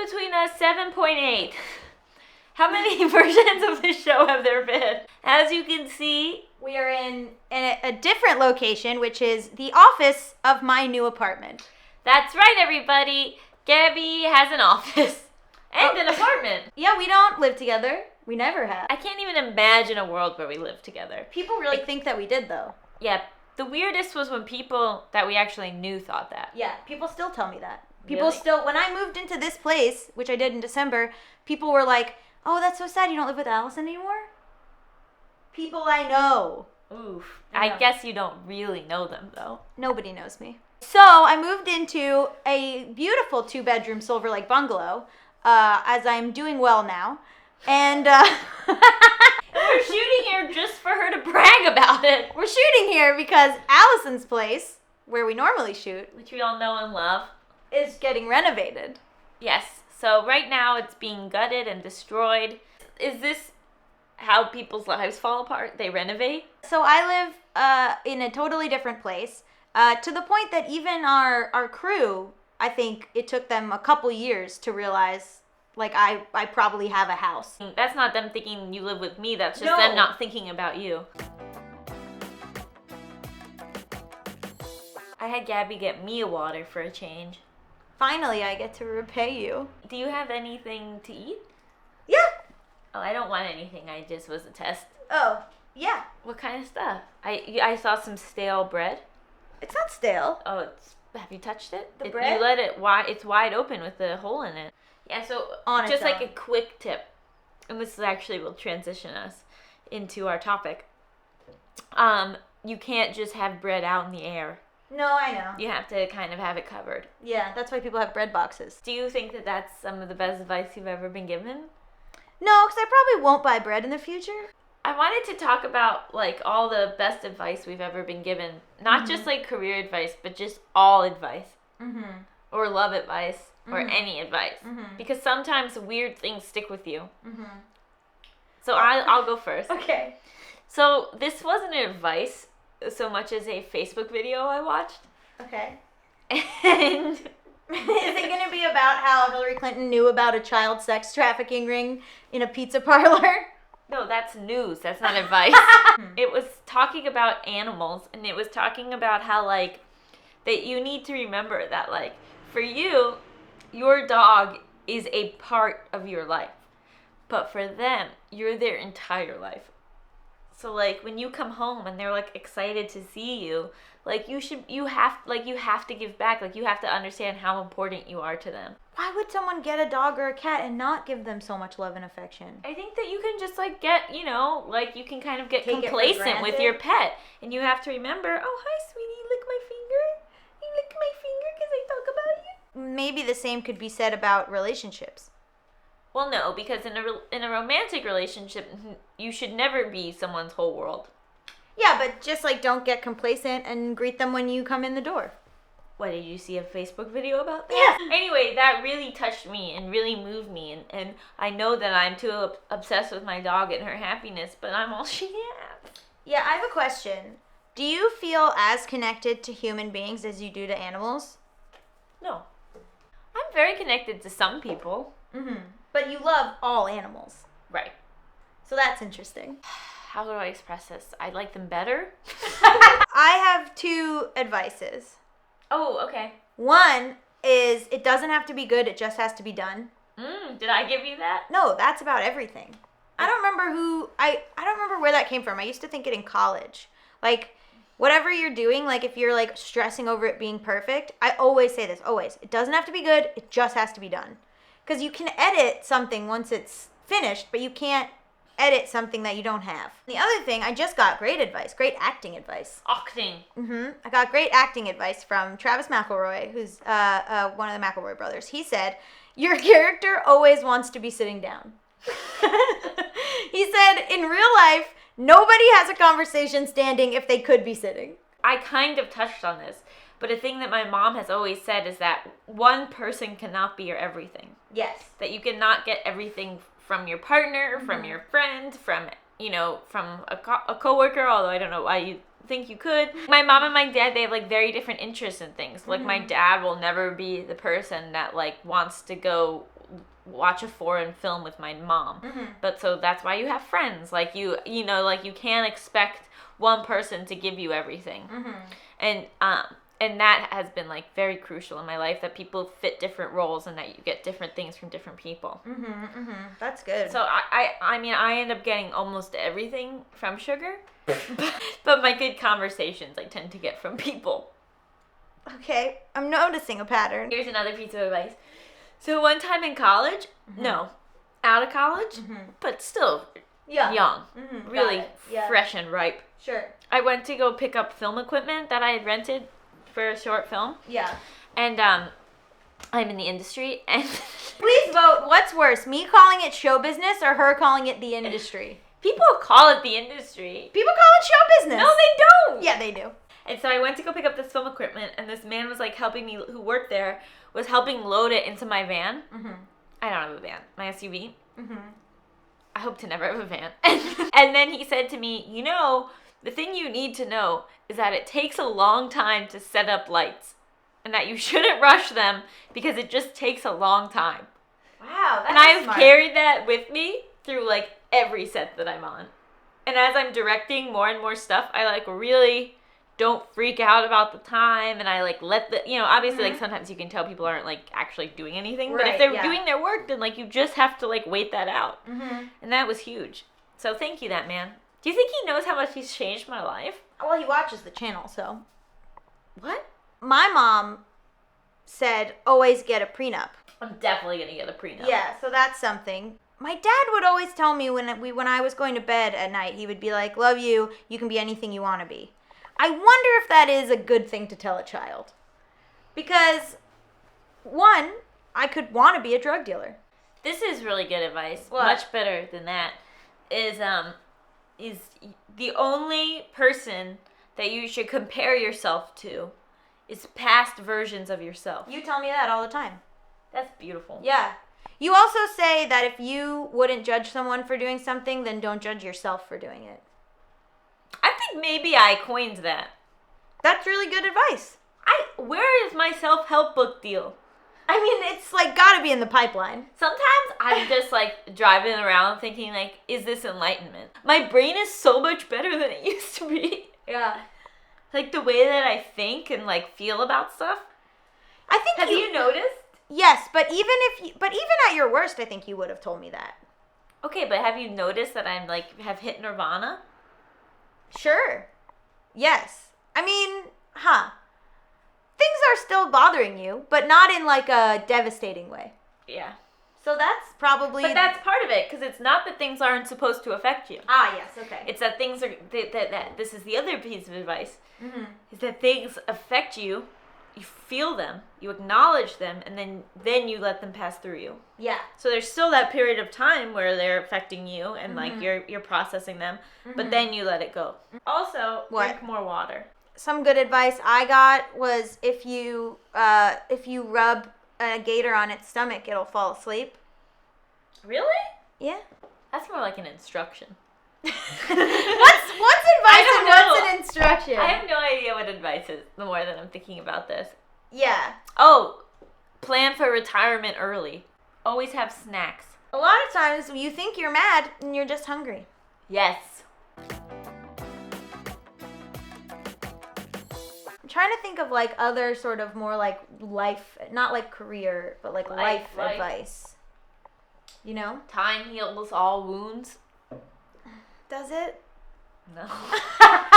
between us, 7.8. How many versions of this show have there been? As you can see, we are in a different location, which is the office of my new apartment. That's right, everybody. Gaby has an office and an apartment. Yeah, we don't live together. We never have. I can't even imagine a world where we live together. People really think that we did, though. Yeah, the weirdest was when people that we actually knew thought that. Yeah, people still tell me that. People Really? still, when I moved into this place, which I did in December, people were like, "Oh, that's so sad you don't live with Allison anymore?" People I know. Oof. Yeah. I guess you don't really know them, though. Nobody knows me. So I moved into a beautiful 2-bedroom Silver Lake bungalow, as I'm doing well now. And we're shooting here just for her to brag about it. We're shooting here because Allison's place, where we normally shoot, which we all know and love, is getting renovated. Yes. So right now it's being gutted and destroyed. Is this how people's lives fall apart? They renovate? So I live in a totally different place, to the point that even our crew, I think it took them a couple years to realize, like, I probably have a house. That's not them thinking you live with me. That's just No. them not thinking about you. I had Gaby get me a water for a change. Finally, I get to repay you. Do you have anything to eat? Yeah. Oh, I don't want anything. I just was a test. Oh, yeah. What kind of stuff? I saw some stale bread. It's not stale. Oh, have you touched it? The bread? You let it wide. It's wide open with a hole in it. Yeah. So just like a quick tip, and this actually will transition us into our topic. You can't just have bread out in the air. No, I know. You have to kind of have it covered. Yeah, that's why people have bread boxes. Do you think that that's some of the best advice you've ever been given? No, because I probably won't buy bread in the future. I wanted to talk about, like, all the best advice we've ever been given. Not just, like, career advice, but just all advice. Mm-hmm. Or love advice. Or Mhm. any advice. Mm-hmm. Because sometimes weird things stick with you. Mm-hmm. So I'll go first. Okay. So this wasn't advice so much as a Facebook video I watched. Okay. And Is it going to be about how Hillary Clinton knew about a child sex trafficking ring in a pizza parlor? no, that's news. That's not advice. It was talking about animals, and it was talking about how, like, that you need to remember that, like, for you, your dog is a part of your life. But for them, you're their entire life. So, like, when you come home and they're, like, excited to see you, like, you have to give back. Like, you have to understand how important you are to them. Why would someone get a dog or a cat and not give them so much love and affection? I think that you can just, like, get, like, you can kind of get Take it for complacent with granted. your pet. And you have to remember, oh, hi, sweetie, lick my finger. You lick my finger because I talk about you. Maybe the same could be said about relationships. Well, no, because in a romantic relationship, you should never be someone's whole world. Yeah, but just, like, don't get complacent and greet them when you come in the door. What, did you see a Facebook video about that? Yeah. Anyway, that really touched me and really moved me. And I know that I'm too obsessed with my dog and her happiness, but I'm all she has. Yeah, I have a question. Do you feel as connected to human beings as you do to animals? No. I'm very connected to some people. Mm-hmm. But you love all animals. Right. So that's interesting. How do I express this? I like them better. I have 2 advices. Oh, okay. One is it doesn't have to be good, it just has to be done. Did I give you that? No, that's about everything. I don't remember I don't remember where that came from. I used to think it in college. Like, whatever you're doing, like if you're like stressing over it being perfect, I always say this, always. It doesn't have to be good, it just has to be done. Because you can edit something once it's finished, but you can't edit something that you don't have. The other thing, I just got great advice, great acting advice. Acting. I got great acting advice from Travis McElroy, who's one of the McElroy brothers. He said, your character always wants to be sitting down. He said, in real life, nobody has a conversation standing if they could be sitting. I kind of touched on this, but a thing that my mom has always said is that one person cannot be your everything. Yes. That you cannot get everything from your partner, from your friend, from a coworker, although I don't know why you think you could. My mom and my dad, they have like very different interests in things. Like my dad will never be the person that like wants to go watch a foreign film with my mom. But so that's why you have friends. Like you know, like you can't expect one person to give you everything. And that has been like very crucial in my life, that people fit different roles and that you get different things from different people. That's good. So I mean, I end up getting almost everything from sugar, but my good conversations I tend to get from people. Okay, I'm noticing a pattern. Here's another piece of advice. So one time in college, no, out of college, but still young, really fresh and ripe. Sure. I went to go pick up film equipment that I had rented for a short film. Yeah. And I'm in the industry, and please vote. What's worse, me calling it show business or her calling it the industry? People call it the industry. People call it show business. No, they don't. Yeah, they do. And so I went to go pick up this film equipment, and this man was like helping me, who worked there, was helping load it into my van. I don't have a van, my SUV. I hope to never have a van. And then he said to me, you know, the thing you need to know is that it takes a long time to set up lights, and that you shouldn't rush them because it just takes a long time. Wow, that's And I've smart. carried that with me through like every set that I'm on. And as I'm directing more and more stuff, I like really don't freak out about the time, and I like let the, you know, obviously like sometimes you can tell people aren't like actually doing anything, but if they're doing their work, then like you just have to like wait that out. And that was huge. So thank you, that man. Do you think he knows how much he's changed my life? Well, he watches the channel, so. What? My mom said always get a prenup. I'm definitely gonna get a prenup. Yeah, so that's something. My dad would always tell me when I was going to bed at night, he would be like, love you, you can be anything you want to be. I wonder if that is a good thing to tell a child. Because, one, I could want to be a drug dealer. This is really good advice. What? Much better than that. Is the only person that you should compare yourself to is past versions of yourself. You tell me that all the time. That's beautiful. Yeah. You also say that if you wouldn't judge someone for doing something, then don't judge yourself for doing it. I think maybe I coined that. That's really good advice. Where is my self-help book deal? I mean, it's like gotta be in the pipeline. Sometimes I'm just like driving around thinking like, is this enlightenment? My brain is so much better than it used to be. Yeah. Like the way that I think and like feel about stuff. I think Have you noticed? Yes, but even at your worst, I think you would have told me that. Okay, but have you noticed that I'm like have hit nirvana? Sure. Yes. I mean, things are still bothering you, but not in like a devastating way. Yeah. So that's probably. But that's part of it, because it's not that things aren't supposed to affect you. Ah, yes, okay. It's that things are that this is the other piece of advice. Is that things affect you. You feel them, you acknowledge them, and then you let them pass through you. Yeah. So there's still that period of time where they're affecting you, and like you're processing them, but then you let it go. Also, drink more water. Some good advice I got was if you rub a gator on its stomach, it'll fall asleep. Really? Yeah. That's more like an instruction. What's advice and what's an instruction? I have no idea what advice is the more that I'm thinking about this. Yeah. Oh, plan for retirement early. Always have snacks. A lot of times you think you're mad and you're just hungry. Yes. I'm trying to think of like other sort of more like life, not like career, but like life advice. You know? Time heals all wounds. Does it? No.